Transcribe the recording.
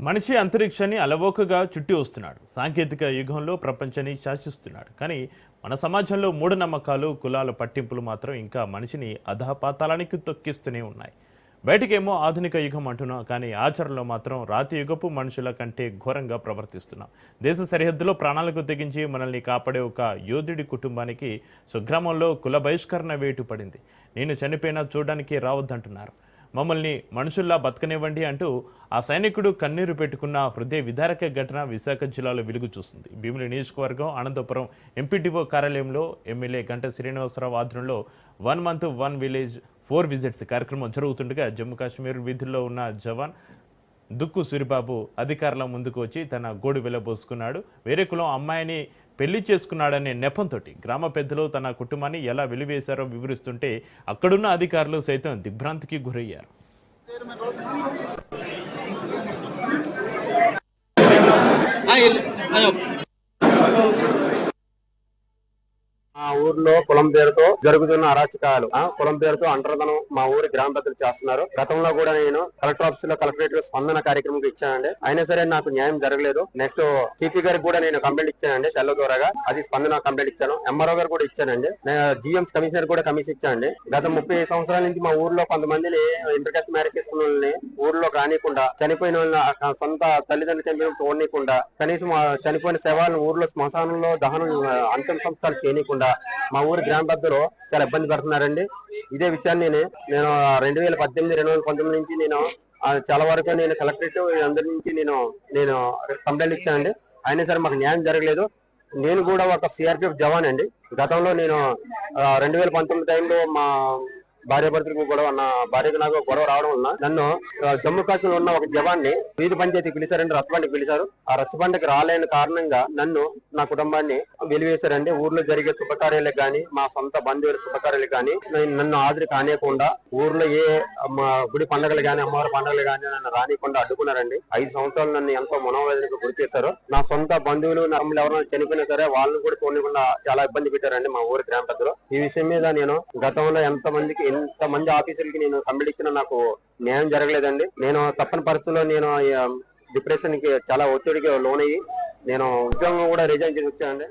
మనిషి అంతరిక్షాన్ని అలవోకగా చుట్టి వస్తున్నాడు. సాంకేతిక యుగంలో ప్రపంచాన్ని శాసిస్తున్నాడు. కానీ మన సమాజంలో మూఢనమ్మకాలు, కులాల పట్టింపులు మాత్రం ఇంకా మనిషిని అధపాతాళానికి తొక్కిస్తూనే ఉన్నాయి. బయటికేమో ఆధునిక యుగం అంటున్నాం, కానీ ఆచరణలో మాత్రం రాతి యుగపు మనుషుల కంటే ఘోరంగా ప్రవర్తిస్తున్నాం. దేశ సరిహద్దులో ప్రాణాలకు తెగించి మనల్ని కాపాడే ఒక యోధుడి కుటుంబానికి స్వగ్రామంలో కుల బహిష్కరణ వేటు పడింది. నేను చనిపోయినా చూడడానికి రావద్దంటున్నారు. మమ్మల్ని మనుషుల్లా బతకనివ్వండి అంటూ ఆ సైనికుడు కన్నీరు పెట్టుకున్న హృదయ విదారక ఘటన విశాఖ జిల్లాలో వెలుగు చూస్తుంది. భీమిలి నియోజకవర్గం అనంతపురం ఎంపీటీఓ కార్యాలయంలో ఎమ్మెల్యే గంట శ్రీనివాసరావు ఆధ్వర్యంలో 1 month 1 village 4 visits కార్యక్రమం జరుగుతుండగా జమ్మూ కాశ్మీర్ విధుల్లో ఉన్న జవాన్ దుక్కు సూరిబాబు అధికారుల ముందుకు వచ్చి తన గోడు వెళ్లబోసుకున్నాడు. వేరే కులం అమ్మాయిని పెళ్లి చేసుకున్నాడనే నెపంతో గ్రామ పెద్దలు తన కుటుంబాన్ని ఎలా వెలివేశారో వివరిస్తుంటే అక్కడున్న అధికారులు సైతం దిగ్భ్రాంతికి గురయ్యారు. మా ఊర్లో కులం పేరుతో జరుగుతున్న అరాచకాలు, కులం పేరుతో అంటర్ధనం మా ఊరి గ్రామ పెద్దలు చేస్తున్నారు. గతంలో కూడా నేను కలెక్టర్ ఆఫీస్ లో కలెక్టరేట్ లో స్పందన కార్యక్రమం ఇచ్చానండి. అయినా సరే నాకు న్యాయం జరగలేదు. నెక్స్ట్ సిపి గారికి కూడా నేను కంప్లైంట్ ఇచ్చానండి, సెల్ల ద్వారాగా. అది స్పందన కంప్లైంట్ ఇచ్చాను. ఎంఆర్ఓ గారు కూడా ఇచ్చానండి. జిఎం కమిషనర్ కూడా కమిషన్ ఇచ్చానండి. గత 30 సంవత్సరాల నుంచి మా ఊర్లో కొంతమందిని ఇంటర్కాస్ట్ మ్యారేజ్ చేసుకున్న వాళ్ళని ఊర్లో రానికుండా, చనిపోయిన వాళ్ళని సొంత తల్లిదండ్రులు చనిపోయిన చూడనీయకుండా, కనీసం చనిపోయిన శవాలను ఊర్లో శ్మశానంలో దహనం అంతిమ సంస్కారాలు చేయనీయకుండా మా ఊరి గ్రామ పెద్దలు చాలా ఇబ్బంది పెడుతున్నారండి. ఇదే విషయాన్ని నేను 2018, 2019 నుంచి నేను చాలా వరకు నేను కలెక్టరేట్ అందరి నుంచి నేను కంప్లైంట్ ఇచ్చానండి. అయినా సరే మాకు న్యాయం జరగలేదు. నేను కూడా ఒక సిఆర్పిఎఫ్ జవాన్ అండి. గతంలో నేను 2019 టైంలో మా భార్యాభర్తలకు గొడవ, నా భార్యకు నాకు గొడవ రావడం వల్ల నన్ను జమ్మూ కాశ్మీర్ ఉన్న ఒక జవాన్ని వీధి పంచాయతీకి పిలిచారండి, రచ్చబండికి పిలిచారు. ఆ రచ్చబండికి రాలేని కారణంగా నన్ను, నా కుటుంబాన్ని వెలివేశారండి. ఊర్లో జరిగే శుభకార్యాలకు గాని, మా సొంత బంధువుల శుభకార్యాలకు గాని నన్ను హాజరు కానియకుండా, ఊర్లో ఏ గుడి పండుగలు గాని, అమ్మవారి పండుగలు గాని నన్ను రానియకుండా అడ్డుకున్నారండి. 5 సంవత్సరాలు నన్ను ఎంతో మనోవేదనకు గురి చేశారు. నా సొంత బంధువులు, నమ్మలు ఎవరైనా చనిపోయినా సరే వాళ్ళని కూడా చూడకుండా చాలా ఇబ్బంది పెట్టారండి మా ఊరి గ్రామ పెద్దలు. ఈ విషయం మీద నేను గతంలో ఎంతమంది ఆఫీసులకి నేను కంప్లైంట్ ఇచ్చినా నాకు న్యాయం జరగలేదండి. నేను తప్పని పరిస్థితుల్లో నేను డిప్రెషన్ కి చాలా ఒత్తిడికి లోనయ్యి నేను ఉద్యోగం కూడా రిజైన్ చేసి వచ్చానండి.